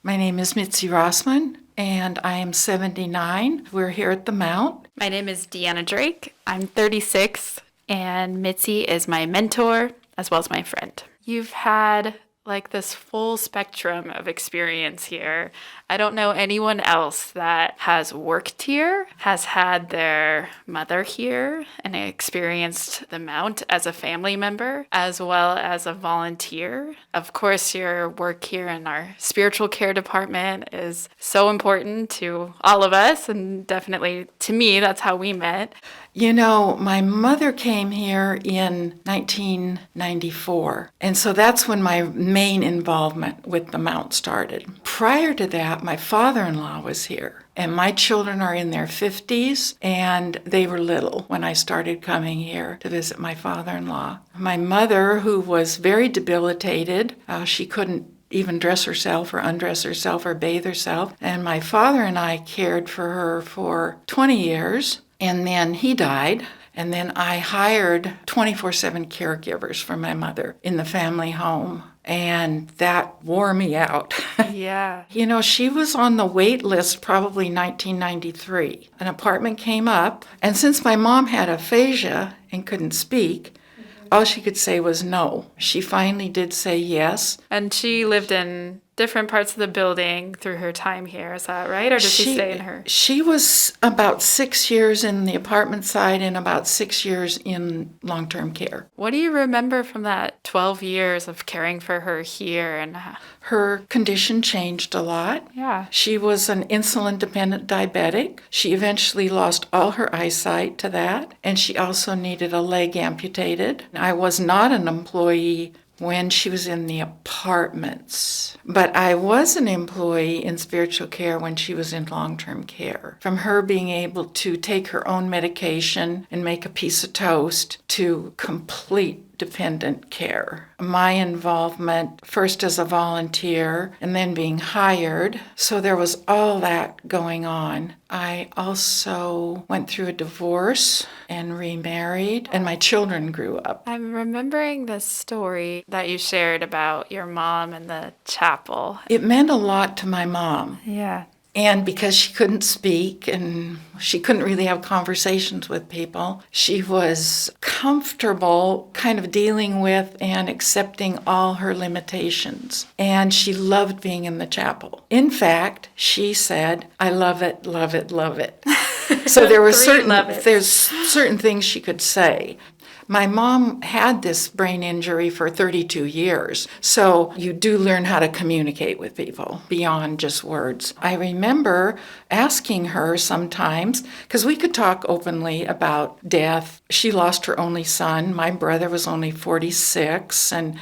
My name is Mitzi Rossman, and I am 79. We're here at the Mount. My name is Deanna Drake. I'm 36, and Mitzi is my mentor as well as my friend. You've had this full spectrum of experience here. I don't know anyone else that has worked here, has had their mother here, and experienced the Mount as a family member, as well as a volunteer. Of course, your work here in our spiritual care department is so important to all of us, and definitely to me, that's how we met. You know, my mother came here in 1994, and so that's when my main involvement with the Mount started. Prior to that, my father-in-law was here, and my children are in their 50s, and they were little when I started coming here to visit my father-in-law. My mother, who was very debilitated, she couldn't even dress herself or undress herself or bathe herself, and my father and I cared for her for 20 years. And then he died, and then I hired 24/7 caregivers for my mother in the family home, and that wore me out. Yeah. You know, she was on the wait list probably 1993. An apartment came up, and since my mom had aphasia and couldn't speak, all she could say was no. She finally did say yes. And she lived in different parts of the building through her time here, is that right? Or did she stay in her? She was about 6 years in the apartment side and about 6 years in long-term care. What do you remember from that 12 years of caring for her here? And her condition changed a lot. Yeah. She was an insulin-dependent diabetic. She eventually lost all her eyesight to that, and she also needed a leg amputated. I was not an employee when she was in the apartments, but I was an employee in spiritual care when she was in long-term care. From her being able to take her own medication and make a piece of toast to complete dependent care. My involvement, first as a volunteer and then being hired, so there was all that going on. I also went through a divorce and remarried, and my children grew up. I'm remembering the story that you shared about your mom and the chapel. It meant a lot to my mom. Yeah. And because she couldn't speak and she couldn't really have conversations with people, she was comfortable kind of dealing with and accepting all her limitations. And she loved being in the chapel. In fact, she said, "I love it, love it, love it." So there were there's certain things she could say. My mom had this brain injury for 32 years, so you do learn how to communicate with people beyond just words. I remember asking her sometimes, because we could talk openly about death. She lost her only son. My brother was only 46, and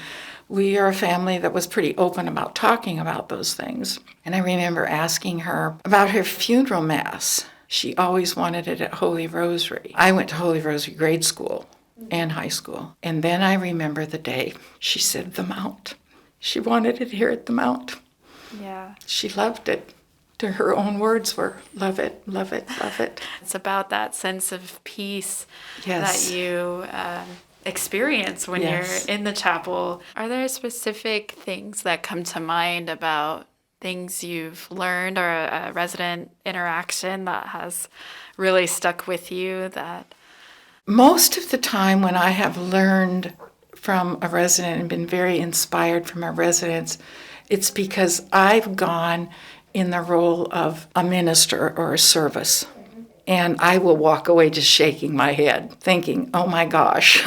we are a family that was pretty open about talking about those things. And I remember asking her about her funeral mass. She always wanted it at Holy Rosary. I went to Holy Rosary grade school and high school. And then I remember the day she said the Mount. She wanted it here at the Mount. Yeah. She loved it. To her own words were, love it, love it, love it. It's about that sense of peace Yes. that you experience when Yes. you're in the chapel. Are there specific things that come to mind about things you've learned or a resident interaction that has really stuck with you that... Most of the time when I have learned from a resident and been very inspired from our residents, it's because I've gone in the role of a minister or a service. And I will walk away just shaking my head, thinking, oh my gosh,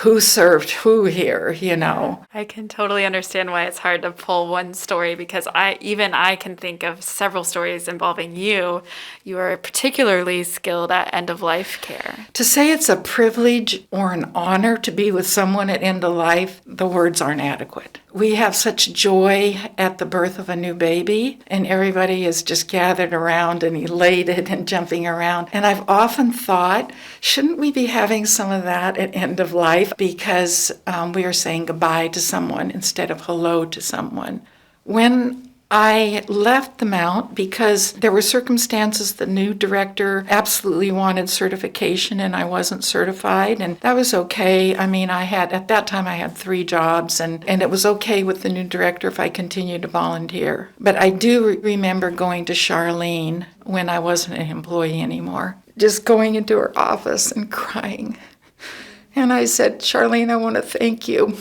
who served who here, you know? I can totally understand why it's hard to pull one story because I can think of several stories involving you. You are particularly skilled at end-of-life care. To say it's a privilege or an honor to be with someone at end of life, the words aren't adequate. We have such joy at the birth of a new baby, and everybody is just gathered around and elated and jumping around. And I've often thought, shouldn't we be having some of that at end of life because we are saying goodbye to someone instead of hello to someone? When I left the Mount because there were circumstances. The new director absolutely wanted certification and I wasn't certified, and that was okay. I mean, at that time I had 3 jobs, and it was okay with the new director if I continued to volunteer. But I do remember going to Charlene when I wasn't an employee anymore, just going into her office and crying. And I said, "Charlene, I want to thank you."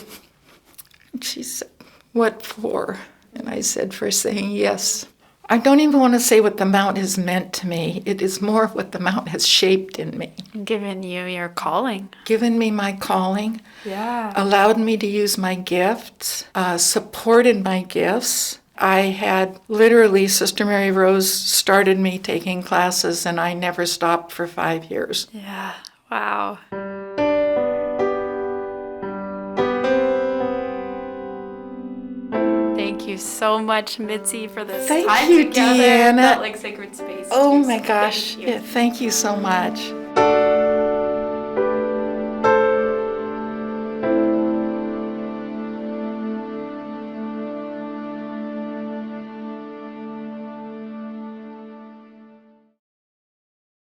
And she said, "What for?" And I said, "For saying yes." I don't even want to say what the Mount has meant to me. It is more what the Mount has shaped in me. Given you your calling. Given me my calling. Yeah. Allowed me to use my gifts. Supported my gifts. I had literally, Sister Mary Rose started me taking classes, and I never stopped for 5 years. Yeah. Wow. Thank you so much, Mitzi, for this Thank time you, together. Deanna. It felt like sacred space. Oh too, my so gosh. Thank you. Thank you so much.